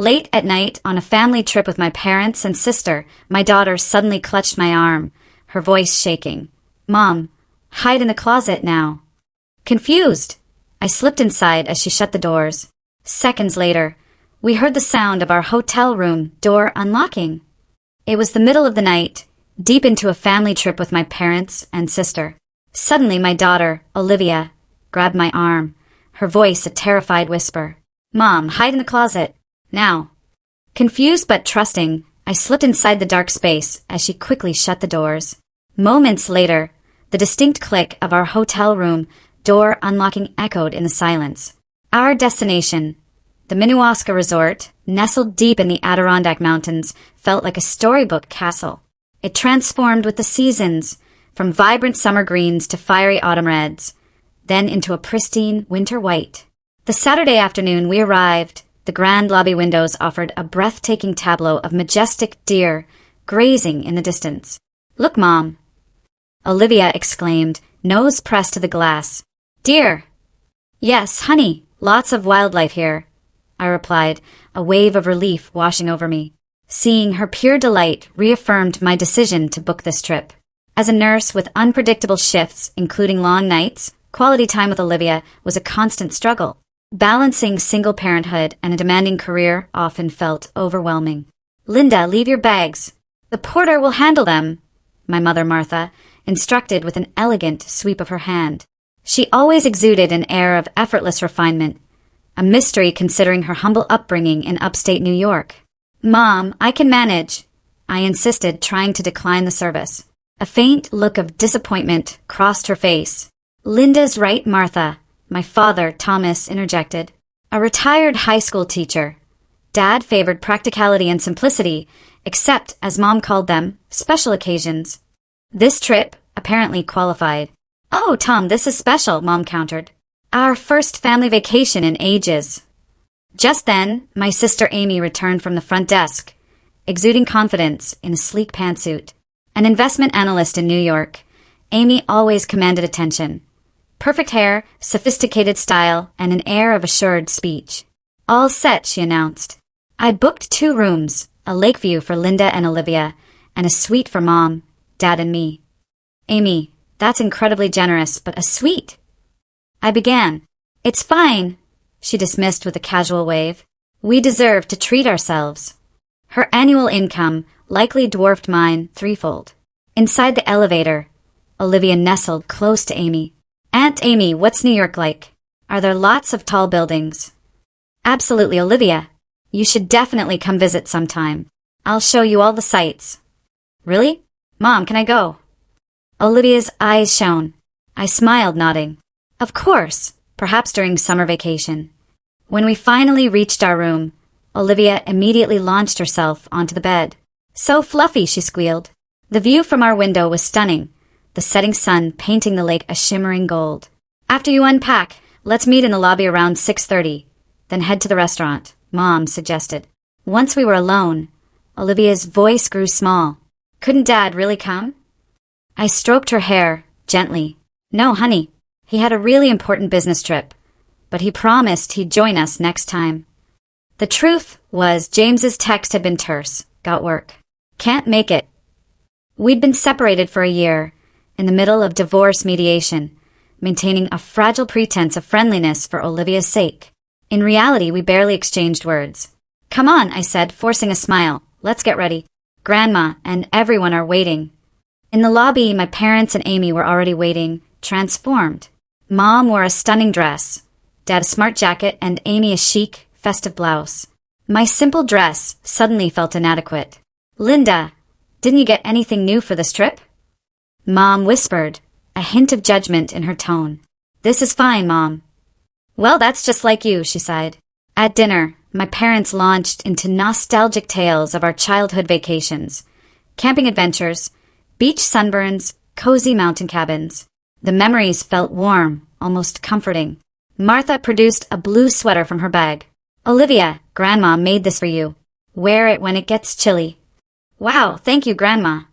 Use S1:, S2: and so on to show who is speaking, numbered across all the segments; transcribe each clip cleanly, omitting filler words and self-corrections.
S1: Late at night, on a family trip with my parents and sister, my daughter suddenly clutched my arm, her voice shaking. "Mom, hide in the closet now." Confused, I slipped inside as she shut the doors. Seconds later, we heard the sound of our hotel room door unlocking. It was the middle of the night, deep into a family trip with my parents and sister. Suddenly my daughter, Olivia, grabbed my arm, her voice a terrified whisper. "Mom, hide in the closet. Now." Confused but trusting, I slipped inside the dark space as she quickly shut the doors. Moments later, the distinct click of our hotel room door unlocking echoed in the silence. Our destination, the Minnewaska Resort, nestled deep in the Adirondack Mountains, felt like a storybook castle. It transformed with the seasons, from vibrant summer greens to fiery autumn reds, then into a pristine winter white. The Saturday afternoon we arrived, the grand lobby windows offered a breathtaking tableau of majestic deer grazing in the distance. "Look, Mom," Olivia exclaimed, nose pressed to the glass. "Deer?" "Yes, honey, lots of wildlife here," I replied, a wave of relief washing over me. Seeing her pure delight reaffirmed my decision to book this trip. As a nurse with unpredictable shifts, including long nights, quality time with Olivia was a constant struggle. Balancing single parenthood and a demanding career often felt overwhelming. "Linda, leave your bags. The porter will handle them," my mother Martha instructed with an elegant sweep of her hand. She always exuded an air of effortless refinement, a mystery considering her humble upbringing in upstate New York. "Mom, I can manage," I insisted, trying to decline the service. A faint look of disappointment crossed her face. "Linda's right, Martha," my father, Thomas, interjected. A retired high school teacher. Dad favored practicality and simplicity, except, as Mom called them, special occasions. This trip apparently qualified. "Oh, Tom, this is special," Mom countered. "Our first family vacation in ages." Just then, my sister Amy returned from the front desk, exuding confidence in a sleek pantsuit. An investment analyst in New York, Amy always commanded attention. Perfect hair, sophisticated style, and an air of assured speech. "All set," she announced. I booked 2 rooms, a lake view for Linda and Olivia, and a suite for Mom, Dad, and me. "Amy, that's incredibly generous, but a suite?" I began. "It's fine," she dismissed with a casual wave. "We deserve to treat ourselves." Her annual income likely dwarfed mine threefold. Inside the elevator, Olivia nestled close to Amy. "Aunt Amy, what's New York like? Are there lots of tall buildings?" "Absolutely, Olivia. You should definitely come visit sometime. I'll show you all the sights." "Really? Mom, can I go?" Olivia's eyes shone. I smiled, nodding. "Of course, perhaps during summer vacation." When we finally reached our room, Olivia immediately launched herself onto the bed. "So fluffy," she squealed. The view from our window was stunning, the setting sun painting the lake a shimmering gold. "After you unpack, let's meet in the lobby around 6:30, then head to the restaurant," Mom suggested. Once we were alone, Olivia's voice grew small. "Couldn't Dad really come?" I stroked her hair, gently. "No, honey. He had a really important business trip, but he promised he'd join us next time." The truth was James's text had been terse. "Got work. Can't make it." We'd been separated for a year, in the middle of divorce mediation, maintaining a fragile pretense of friendliness for Olivia's sake. In reality, we barely exchanged words. "Come on," I said, forcing a smile. "Let's get ready. Grandma and everyone are waiting." In the lobby, my parents and Amy were already waiting, transformed. Mom wore a stunning dress, Dad a smart jacket, and Amy a chic, festive blouse. My simple dress suddenly felt inadequate. "Linda, didn't you get anything new for this trip?" Mom whispered, a hint of judgment in her tone. "This is fine, Mom." "Well, that's just like you," she sighed. At dinner, my parents launched into nostalgic tales of our childhood vacations, camping adventures, beach sunburns, cozy mountain cabins. The memories felt warm, almost comforting. Martha produced a blue sweater from her bag. "Olivia, Grandma made this for you. Wear it when it gets chilly." "Wow, thank you, Grandma."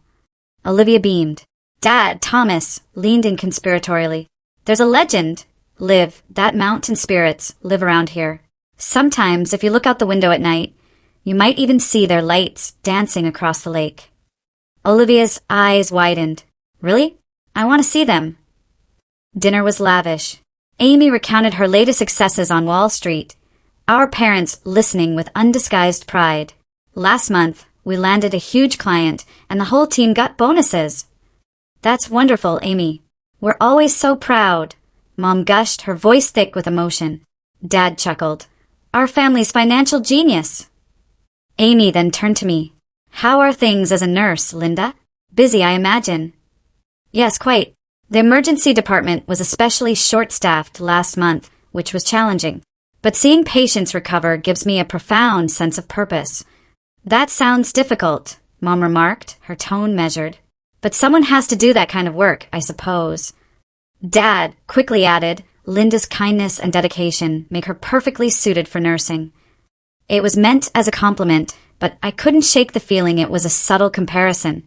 S1: Olivia beamed. Dad, Thomas, leaned in conspiratorially. "There's a legend, Liv, that mountain spirits live around here. Sometimes, if you look out the window at night, You might even see their lights dancing across the lake. Olivia's eyes widened. Really? I want to see them. Dinner was lavish. Amy recounted her latest successes on Wall Street, our parents listening with undisguised pride. Last month, we landed a huge client, and the whole team got bonuses. That's wonderful, Amy. We're always so proud. Mom gushed, her voice thick with emotion. Dad chuckled. Our family's financial genius. Amy then turned to me. How are things as a nurse, Linda? Busy, I imagine. Yes, quite. The emergency department was especially short-staffed last month, which was challenging. But seeing patients recover gives me a profound sense of purpose. That sounds difficult, Mom remarked, her tone measured. But someone has to do that kind of work, I suppose. Dad quickly added, Linda's kindness and dedication make her perfectly suited for nursing. It was meant as a compliment, but I couldn't shake the feeling it was a subtle comparison.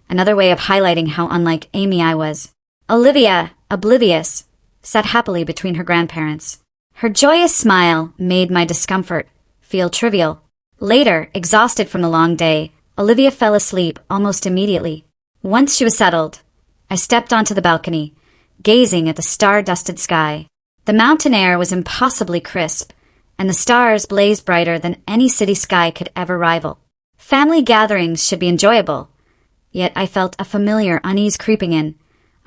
S1: Another way of highlighting how unlike Amy I was. Olivia, oblivious, sat happily between her grandparents. Her joyous smile made my discomfort feel trivial. Later, exhausted from the long day, Olivia fell asleep almost immediately. Once she was settled, I stepped onto the balcony, gazing at the star-dusted sky. The mountain air was impossibly crisp, and the stars blazed brighter than any city sky could ever rival. Family gatherings should be enjoyable, yet I felt a familiar unease creeping in,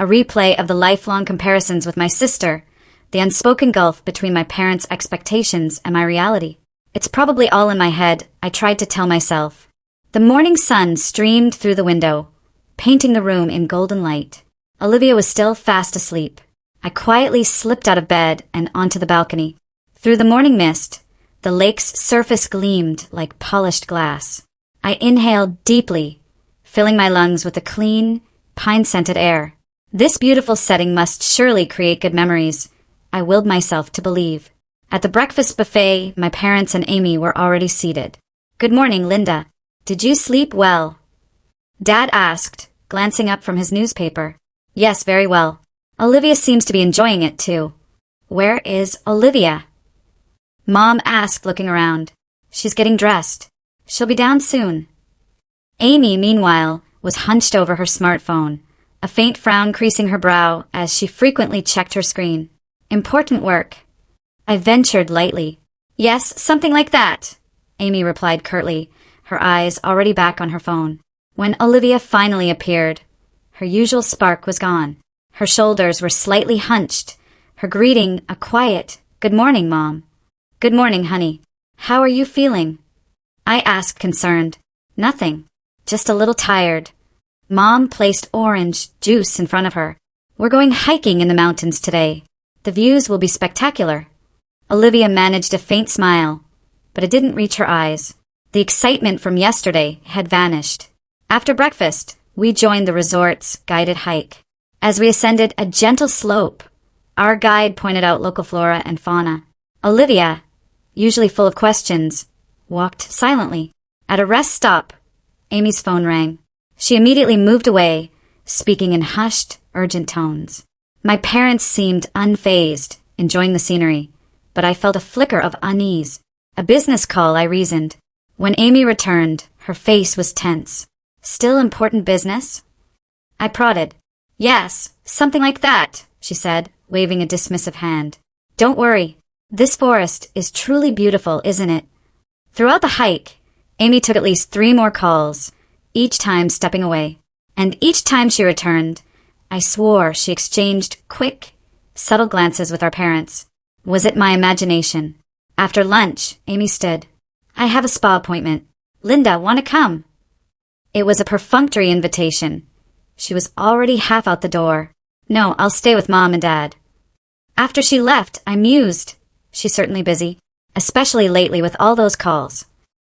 S1: a replay of the lifelong comparisons with my sister, the unspoken gulf between my parents' expectations and my reality. It's probably all in my head, I tried to tell myself. The morning sun streamed through the window, painting the room in golden light. Olivia was still fast asleep. I quietly slipped out of bed and onto the balcony. Through the morning mist, the lake's surface gleamed like polished glass. I inhaled deeply, filling my lungs with the clean, pine-scented air. This beautiful setting must surely create good memories, I willed myself to believe. At the breakfast buffet, my parents and Amy were already seated. Good morning, Linda. Did you sleep well? Dad asked, glancing up from his newspaper. Yes, very well. Olivia seems to be enjoying it too. Where is Olivia? Mom asked, looking around. She's getting dressed. She'll be down soon. Amy, meanwhile, was hunched over her smartphone, a faint frown creasing her brow as she frequently checked her screen. Important work. I ventured lightly. Yes, something like that, Amy replied curtly, her eyes already back on her phone. When Olivia finally appeared, her usual spark was gone. Her shoulders were slightly hunched, her greeting a quiet, "Good morning, Mom." "Good morning, honey. How are you feeling?" I asked, concerned. Nothing. Just a little tired. Mom placed orange juice in front of her. We're going hiking in the mountains today. The views will be spectacular. Olivia managed a faint smile, but it didn't reach her eyes. The excitement from yesterday had vanished. After breakfast, we joined the resort's guided hike. As we ascended a gentle slope, our guide pointed out local flora and fauna. Olivia, usually full of questions, walked silently. At a rest stop, Amy's phone rang. She immediately moved away, speaking in hushed, urgent tones. My parents seemed unfazed, enjoying the scenery, but I felt a flicker of unease. A business call, I reasoned. When Amy returned, her face was tense. Still important business? I prodded. Yes, something like that, she said, waving a dismissive hand. Don't worry. This forest is truly beautiful, isn't it? Throughout the hike, Amy took at least 3 more calls, each time stepping away. And each time she returned, I swore she exchanged quick, subtle glances with our parents. Was it my imagination? After lunch, Amy stood. I have a spa appointment. Linda, want to come? It was a perfunctory invitation. She was already half out the door. No, I'll stay with Mom and Dad. After she left, I mused. She's certainly busy, especially lately with all those calls.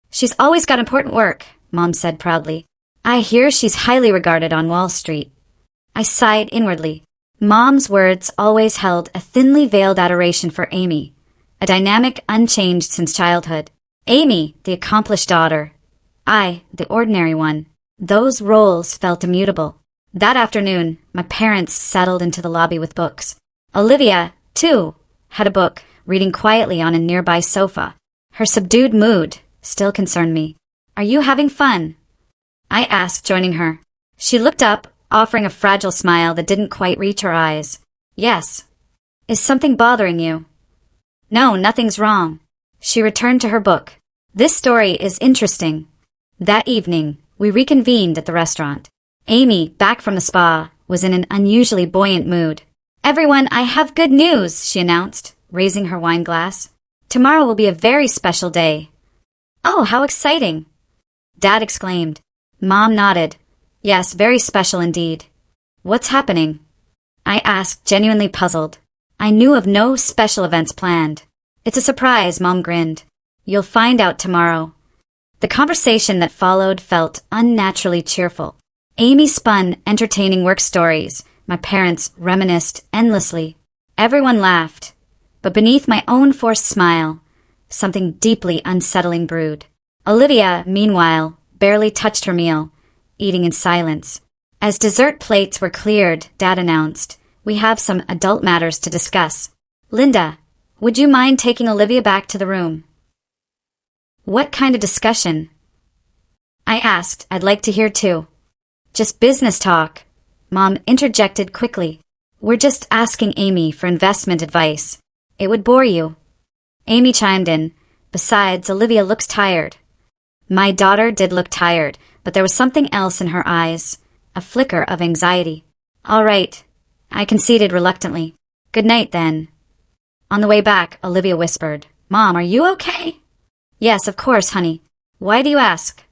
S1: She's always got important work, Mom said proudly. I hear she's highly regarded on Wall Street. I sighed inwardly. Mom's words always held a thinly veiled adoration for Amy, a dynamic unchanged since childhood. Amy, the accomplished daughter. I, the ordinary one. Those roles felt immutable. That afternoon, my parents settled into the lobby with books. Olivia, too, had a book, reading quietly on a nearby sofa. Her subdued mood still concerned me. Are you having fun? I asked, joining her. She looked up, offering a fragile smile that didn't quite reach her eyes. Yes. Is something bothering you? No, nothing's wrong. She returned to her book. This story is interesting. That evening, we reconvened at the restaurant. Amy, back from the spa, was in an unusually buoyant mood. Everyone, I have good news, she announced, raising her wine glass. Tomorrow will be a very special day. Oh, how exciting! Dad exclaimed. Mom nodded. Yes, very special indeed. What's happening? I asked, genuinely puzzled. I knew of no special events planned. It's a surprise, Mom grinned. You'll find out tomorrow. The conversation that followed felt unnaturally cheerful. Amy spun entertaining work stories. My parents reminisced endlessly. Everyone laughed. But beneath my own forced smile, something deeply unsettling brewed. Olivia, meanwhile, barely touched her meal, eating in silence. As dessert plates were cleared, Dad announced, we have some adult matters to discuss. Linda, would you mind taking Olivia back to the room? What kind of discussion? I asked. I'd like to hear too. Just business talk. Mom interjected quickly. We're just asking Amy for investment advice. It would bore you. Amy chimed in. Besides, Olivia looks tired. My daughter did look tired, but there was something else in her eyes. A flicker of anxiety. All right. I conceded reluctantly. Good night, then. On the way back, Olivia whispered, Mom, are you okay? Yes, of course, honey. Why do you ask?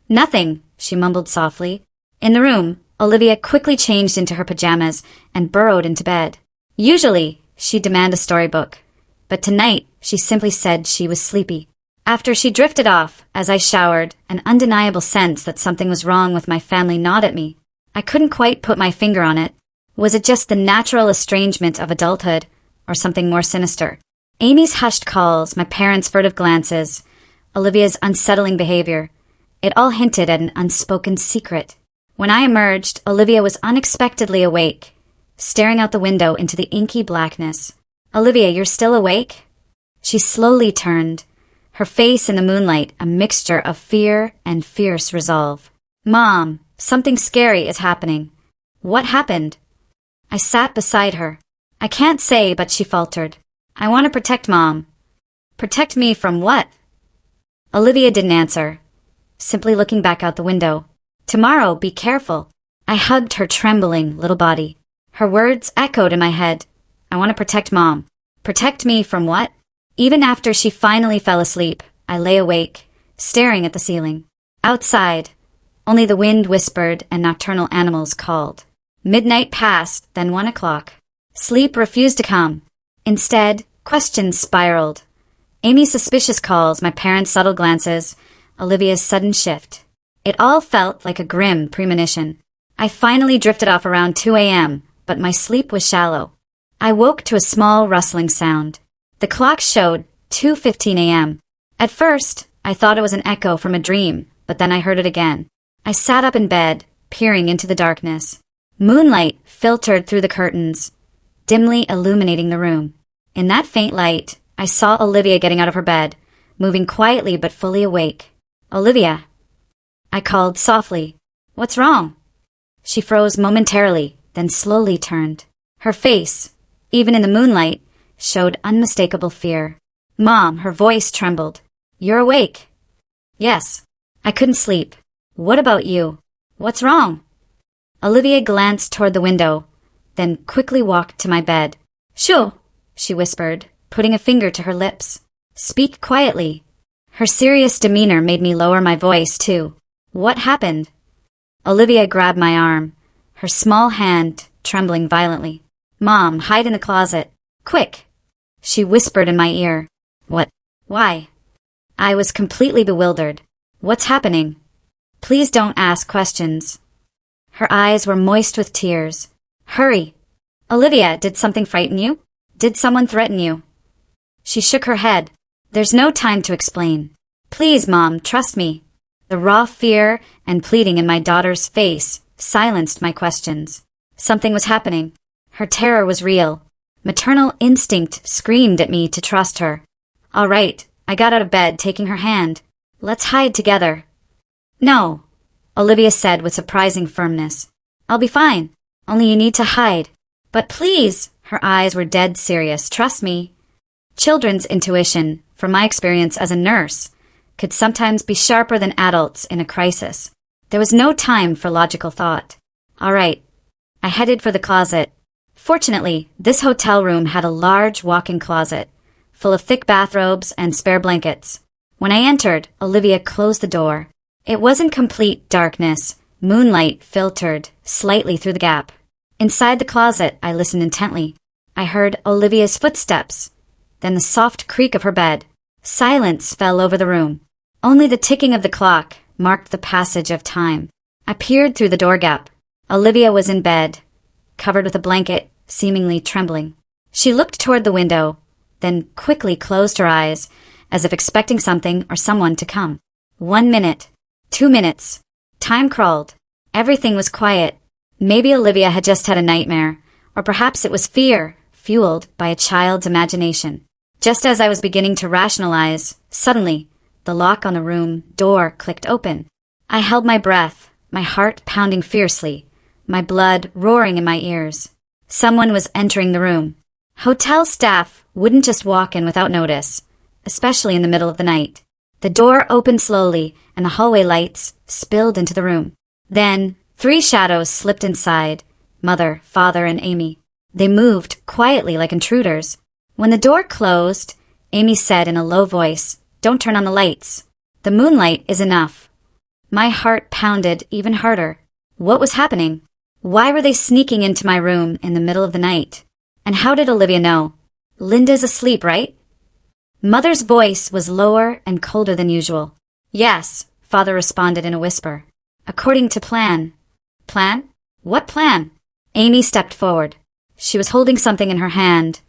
S1: Nothing, she mumbled softly. In the room, Olivia quickly changed into her pajamas and burrowed into bed. Usually, she'd demand a storybook, but tonight she simply said she was sleepy. After she drifted off, as I showered, an undeniable sense that something was wrong with my family gnawed at me. I couldn't quite put my finger on it. Was it just the natural estrangement of adulthood, or something more sinister? Amy's hushed calls, my parents' furtive glances, Olivia's unsettling behavior, it all hinted at an unspoken secret. When I emerged, Olivia was unexpectedly awake, staring out the window into the inky blackness. Olivia, you're still awake? She slowly turned, her face in the moonlight a mixture of fear and fierce resolve. Mom, something scary is happening. What happened? I sat beside her. I can't say, but she faltered. I want to protect Mom. Protect me from what? Olivia didn't answer, simply looking back out the window. Tomorrow, be careful. I hugged her trembling little body. Her words echoed in my head. I want to protect Mom. Protect me from what? Even after she finally fell asleep, I lay awake, staring at the ceiling. Outside, only the wind whispered and nocturnal animals called. Midnight passed, then 1 o'clock. Sleep refused to come. Instead, questions spiraled. Amy's suspicious calls, my parents' subtle glances, Olivia's sudden shift. It all felt like a grim premonition. I finally drifted off around 2 a.m., but my sleep was shallow. I woke to a small rustling sound. The clock showed 2:15 a.m. At first, I thought it was an echo from a dream, but then I heard it again. I sat up in bed, peering into the darkness. Moonlight filtered through the curtains, dimly illuminating the room. In that faint light, I saw Olivia getting out of her bed, moving quietly but fully awake. Olivia, I called softly. What's wrong? She froze momentarily, then slowly turned. Her face, even in the moonlight, showed unmistakable fear. Mom, her voice trembled. You're awake? Yes. I couldn't sleep. What about you? What's wrong? Olivia glanced toward the window, then quickly walked to my bed. Shoo, she whispered, putting a finger to her lips. Speak quietly. Her serious demeanor made me lower my voice, too. What happened? Olivia grabbed my arm, her small hand trembling violently. Mom, hide in the closet. Quick! She whispered in my ear. What? Why? I was completely bewildered. What's happening? Please don't ask questions. Her eyes were moist with tears. Hurry! Olivia, did something frighten you? Did someone threaten you? She shook her head. There's no time to explain. Please, Mom, trust me. The raw fear and pleading in my daughter's face silenced my questions. Something was happening. Her terror was real. Maternal instinct screamed at me to trust her. All right, I got out of bed, taking her hand. Let's hide together. No, Olivia said with surprising firmness. I'll be fine. Only you need to hide. But please, her eyes were dead serious. Trust me. Children's intuition, from my experience as a nurse, could sometimes be sharper than adults in a crisis. There was no time for logical thought. All right. I headed for the closet. Fortunately, this hotel room had a large walk-in closet, full of thick bathrobes and spare blankets. When I entered, Olivia closed the door. It wasn't complete darkness. Moonlight filtered slightly through the gap. Inside the closet, I listened intently. I heard Olivia's footsteps, then the soft creak of her bed. Silence fell over the room. Only the ticking of the clock marked the passage of time. I peered through the door gap. Olivia was in bed, covered with a blanket, seemingly trembling. She looked toward the window, then quickly closed her eyes, as if expecting something or someone to come. 1 minute, 2 minutes. Time crawled. Everything was quiet. Maybe Olivia had just had a nightmare, or perhaps it was fear, fueled by a child's imagination. Just as I was beginning to rationalize, suddenly, the lock on the room door clicked open. I held my breath, my heart pounding fiercely, my blood roaring in my ears. Someone was entering the room. Hotel staff wouldn't just walk in without notice, especially in the middle of the night. The door opened slowly, and the hallway lights spilled into the room. Then, 3 shadows slipped inside, Mother, Father, and Amy. They moved quietly like intruders. When the door closed, Amy said in a low voice, "Don't turn on the lights. The moonlight is enough." My heart pounded even harder. What was happening? Why were they sneaking into my room in the middle of the night? And how did Olivia know? Linda's asleep, right? Mother's voice was lower and colder than usual. Yes, Father responded in a whisper. According to plan. Plan? What plan? Amy stepped forward. She was holding something in her hand,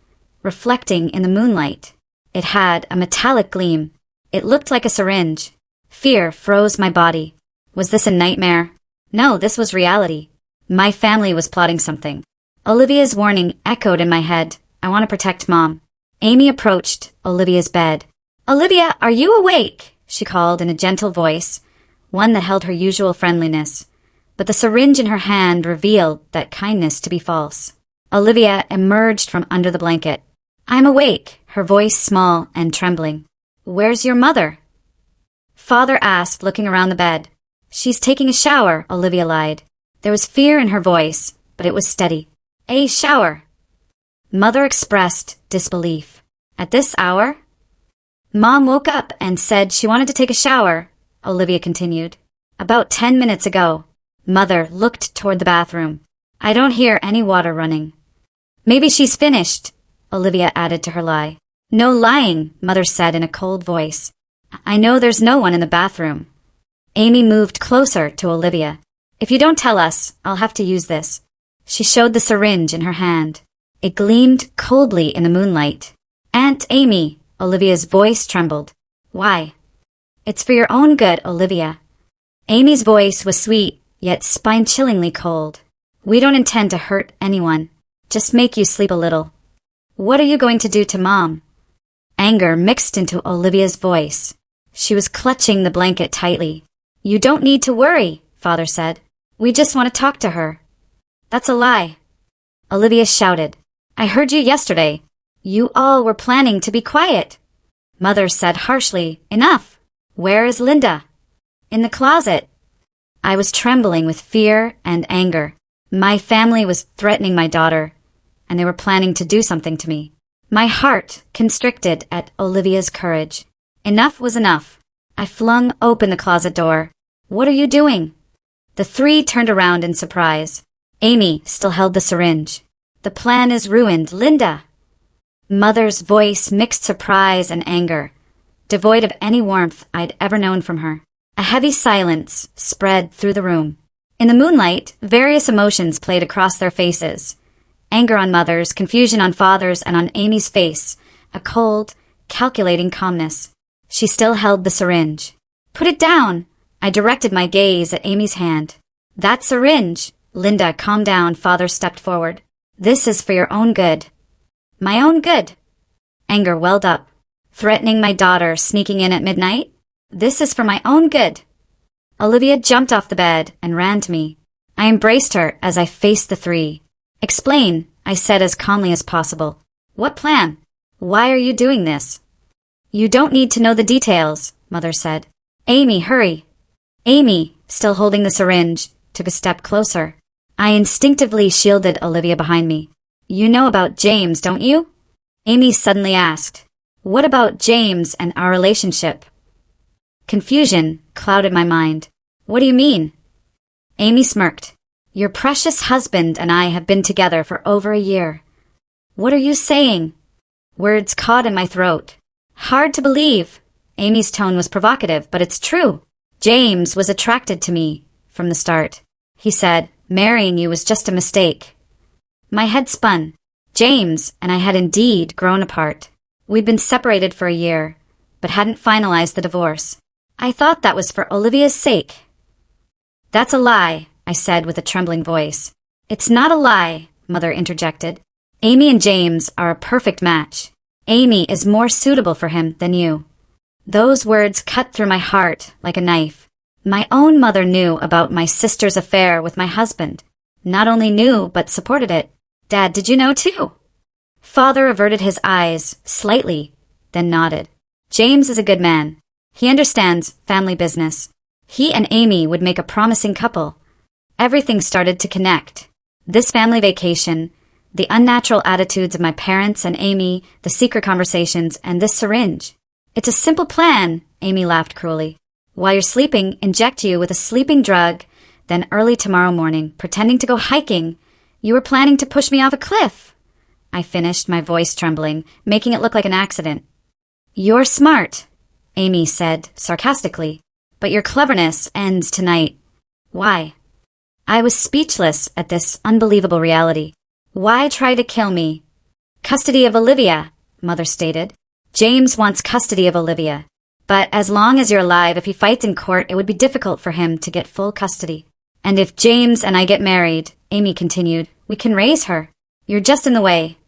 S1: reflecting in the moonlight. It had a metallic gleam. It looked like a syringe. Fear froze my body. Was this a nightmare? No, this was reality. My family was plotting something. Olivia's warning echoed in my head. I want to protect Mom. Amy approached Olivia's bed. "Olivia, are you awake?" she called in a gentle voice, one that held her usual friendliness. But the syringe in her hand revealed that kindness to be false. Olivia emerged from under the blanket. "I'm awake," her voice small and trembling. "Where's your mother?" Father asked, looking around the bed. "She's taking a shower," Olivia lied. There was fear in her voice, but it was steady. "A shower." Mother expressed disbelief. "At this hour?" "Mom woke up and said she wanted to take a shower," Olivia continued. "About 10 minutes ago." Mother looked toward the bathroom. "I don't hear any water running." "Maybe she's finished," Olivia added to her lie. "No lying," Mother said in a cold voice. "I know there's no one in the bathroom." Amy moved closer to Olivia. "If you don't tell us, I'll have to use this." She showed the syringe in her hand. It gleamed coldly in the moonlight. "Aunt Amy," Olivia's voice trembled. "Why?" "It's for your own good, Olivia." Amy's voice was sweet, yet spine-chillingly cold. "We don't intend to hurt anyone. Just make you sleep a little." "What are you going to do to Mom?" Anger mixed into Olivia's voice. She was clutching the blanket tightly. "You don't need to worry," Father said. "We just want to talk to her." "That's a lie," Olivia shouted. "I heard you yesterday. You all were planning to be quiet." Mother said harshly, "Enough. Where is Linda?" "In the closet." I was trembling with fear and anger. My family was threatening my daughter, and they were planning to do something to me. My heart constricted at Olivia's courage. Enough was enough. I flung open the closet door. "What are you doing?" The 3 turned around in surprise. Amy still held the syringe. "The plan is ruined, Linda." Mother's voice mixed surprise and anger, devoid of any warmth I'd ever known from her. A heavy silence spread through the room. In the moonlight, various emotions played across their faces. Anger on Mother's, confusion on Father's, and on Amy's face, a cold, calculating calmness. She still held the syringe. "Put it down!" I directed my gaze at Amy's hand. "That syringe!" "Linda, calm down," Father stepped forward. "This is for your own good." "My own good?" Anger welled up. "Threatening my daughter, sneaking in at midnight?" This is for my own good. Olivia jumped off the bed and ran to me. I embraced her as I faced the three. Explain, I said as calmly as possible. What plan? Why are you doing this? You don't need to know the details, Mother said. Amy, hurry. Amy, still holding the syringe, took a step closer. I instinctively shielded Olivia behind me. You know about James, don't you? Amy suddenly asked. What about James and our relationship? Confusion clouded my mind. What do you mean? Amy smirked. Your precious husband and I have been together for over a year. What are you saying? Words caught in my throat. Hard to believe. Amy's tone was provocative, but it's true. James was attracted to me from the start. He said, marrying you was just a mistake. My head spun. James and I had indeed grown apart. We'd been separated for a year, but hadn't finalized the divorce. I thought that was for Olivia's sake. That's a lie, I said with a trembling voice. It's not a lie, Mother interjected. Amy and James are a perfect match. Amy is more suitable for him than you. Those words cut through my heart like a knife. My own mother knew about my sister's affair with my husband. Not only knew, but supported it. Dad, did you know too? Father averted his eyes slightly, then nodded. James is a good man. He understands family business. He and Amy would make a promising couple. Everything started to connect. This family vacation, the unnatural attitudes of my parents and Amy, the secret conversations, and this syringe. It's a simple plan, Amy laughed cruelly. While you're sleeping, inject you with a sleeping drug, then early tomorrow morning, pretending to go hiking, you were planning to push me off a cliff. I finished, my voice trembling, making it look like an accident. You're smart, Amy said sarcastically, but your cleverness ends tonight. Why? I was speechless at this unbelievable reality. Why try to kill me? Custody of Olivia, Mother stated. James wants custody of Olivia. But as long as you're alive, if he fights in court, it would be difficult for him to get full custody. And if James and I get married, Amy continued, we can raise her. You're just in the way.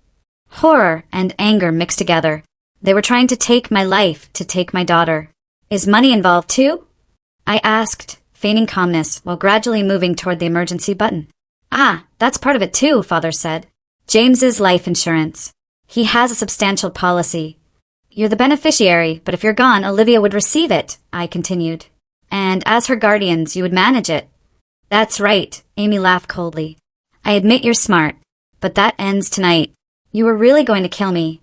S1: Horror and anger mixed together. They were trying to take my life, to take my daughter. Is money involved too? I asked, feigning calmness while gradually moving toward the emergency button. Ah, that's part of it too, Father said. James's life insurance. He has a substantial policy. You're the beneficiary, but if you're gone, Olivia would receive it, I continued. And as her guardians, you would manage it. That's right, Amy laughed coldly. I admit you're smart, but that ends tonight. You were really going to kill me.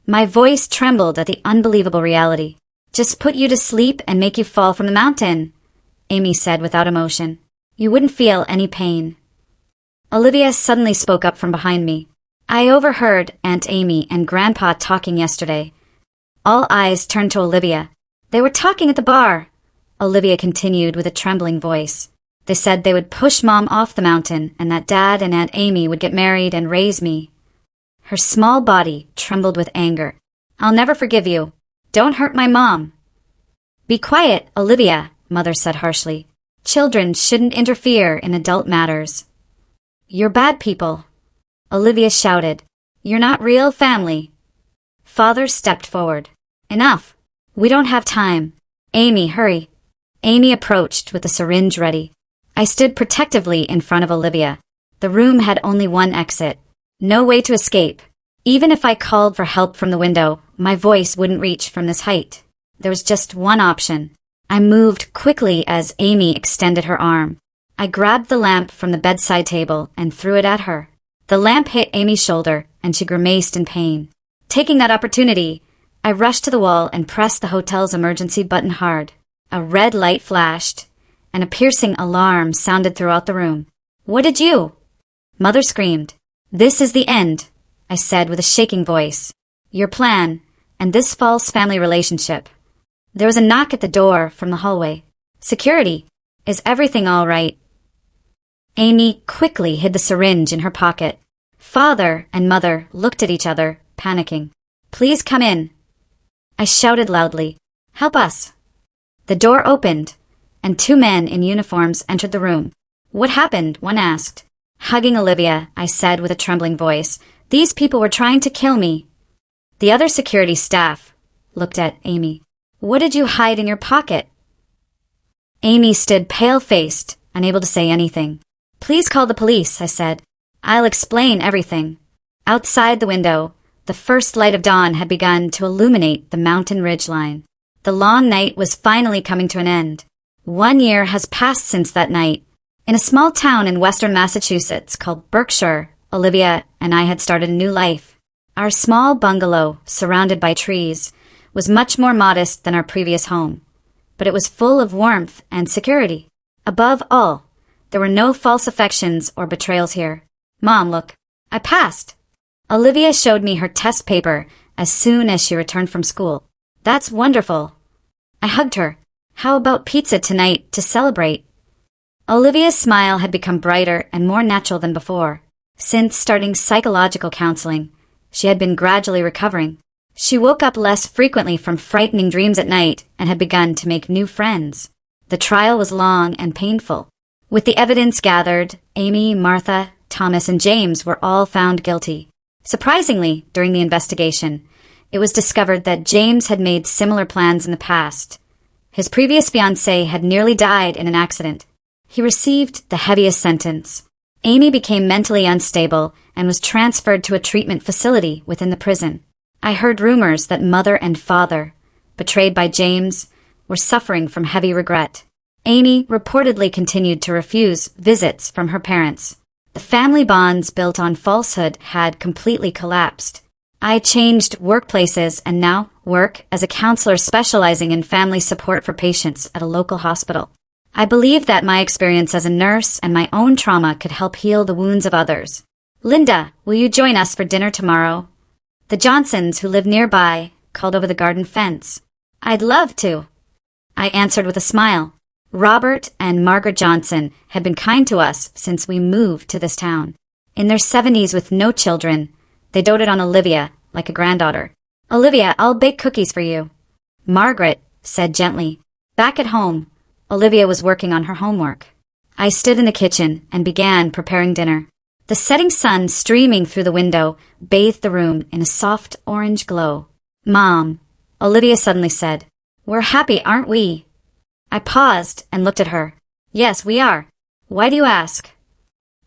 S1: My voice trembled at the unbelievable reality. Just put you to sleep and make you fall from the mountain, Amy said without emotion. You wouldn't feel any pain. Olivia suddenly spoke up from behind me. I overheard Aunt Amy and Grandpa talking yesterday. All eyes turned to Olivia. They were talking at the bar, Olivia continued with a trembling voice. They said they would push Mom off the mountain and that Dad and Aunt Amy would get married and raise me. Her small body trembled with anger. I'll never forgive you. Don't hurt my mom. Be quiet, Olivia, Mother said harshly. Children shouldn't interfere in adult matters. You're bad people, Olivia shouted. You're not real family. Father stepped forward. Enough. We don't have time. Amy, hurry. Amy approached with the syringe ready. I stood protectively in front of Olivia. The room had only one exit. No way to escape. Even if I called for help from the window, my voice wouldn't reach from this height. There was just one option. I moved quickly as Amy extended her arm. I grabbed the lamp from the bedside table and threw it at her. The lamp hit Amy's shoulder, and she grimaced in pain. Taking that opportunity, I rushed to the wall and pressed the hotel's emergency button hard. A red light flashed, and a piercing alarm sounded throughout the room. What did you? Mother screamed. This is the end, I said with a shaking voice. Your plan, and this false family relationship. There was a knock at the door from the hallway. Security. Is everything all right? Amy quickly hid the syringe in her pocket. Father and Mother looked at each other, panicking. Please come in. I shouted loudly. Help us. The door opened, and two men in uniforms entered the room. What happened? One asked. Hugging Olivia, I said with a trembling voice. These people were trying to kill me. The other security staff looked at Amy. What did you hide in your pocket? Amy stood pale-faced, unable to say anything. Please call the police, I said. I'll explain everything. Outside the window, the first light of dawn had begun to illuminate the mountain ridgeline. The long night was finally coming to an end. 1 year has passed since that night. In a small town in western Massachusetts called Berkshire, Olivia and I had started a new life. Our small bungalow, surrounded by trees, was much more modest than our previous home, but it was full of warmth and security. Above all, there were no false affections or betrayals here. Mom, look, I passed. Olivia showed me her test paper as soon as she returned from school. That's wonderful. I hugged her. How about pizza tonight to celebrate? Olivia's smile had become brighter and more natural than before. Since starting psychological counseling, she had been gradually recovering. She woke up less frequently from frightening dreams at night and had begun to make new friends. The trial was long and painful. With the evidence gathered, Amy, Martha, Thomas, and James were all found guilty. Surprisingly, during the investigation, it was discovered that James had made similar plans in the past. His previous fiancée had nearly died in an accident. He received the heaviest sentence. Amy became mentally unstable and was transferred to a treatment facility within the prison. I heard rumors that mother and father, betrayed by James, were suffering from heavy regret. Amy reportedly continued to refuse visits from her parents. The family bonds built on falsehood had completely collapsed. I changed workplaces and now work as a counselor specializing in family support for patients at a local hospital. I believe that my experience as a nurse and my own trauma could help heal the wounds of others. Linda, will you join us for dinner tomorrow? The Johnsons, who live nearby, called over the garden fence. I'd love to, I answered with a smile. Robert and Margaret Johnson had been kind to us since we moved to this town. In their 70s with no children, they doted on Olivia like a granddaughter. Olivia, I'll bake cookies for you, Margaret said gently. Back at home, Olivia was working on her homework. I stood in the kitchen and began preparing dinner. The setting sun streaming through the window bathed the room in a soft orange glow. Mom, Olivia suddenly said, we're happy, aren't we? I paused and looked at her. Yes, we are. Why do you ask?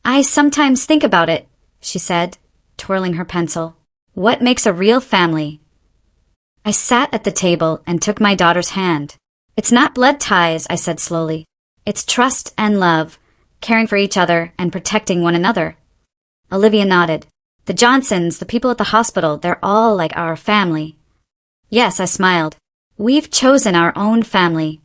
S1: I sometimes think about it, she said, twirling her pencil. What makes a real family? I sat at the table and took my daughter's hand. It's not blood ties, I said slowly. It's trust and love, caring for each other and protecting one another. Olivia nodded. The Johnsons, the people at the hospital, they're all like our family. Yes, I smiled. We've chosen our own family.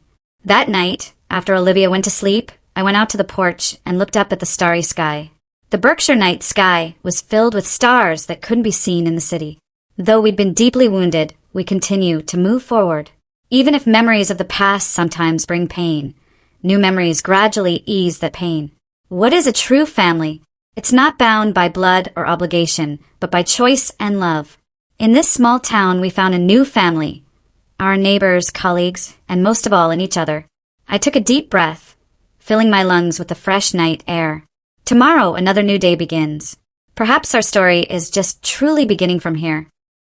S1: That night, after Olivia went to sleep, I went out to the porch and looked up at the starry sky. The Berkshire night sky was filled with stars that couldn't be seen in the city. Though we'd been deeply wounded, we continue to move forward. Even if memories of the past sometimes bring pain, new memories gradually ease that pain. What is a true family? It's not bound by blood or obligation, but by choice and love. In this small town, we found a new family. Our neighbors, colleagues, and most of all in each other. I took a deep breath, filling my lungs with the fresh night air. Tomorrow, another new day begins. Perhaps our story is just truly beginning from here.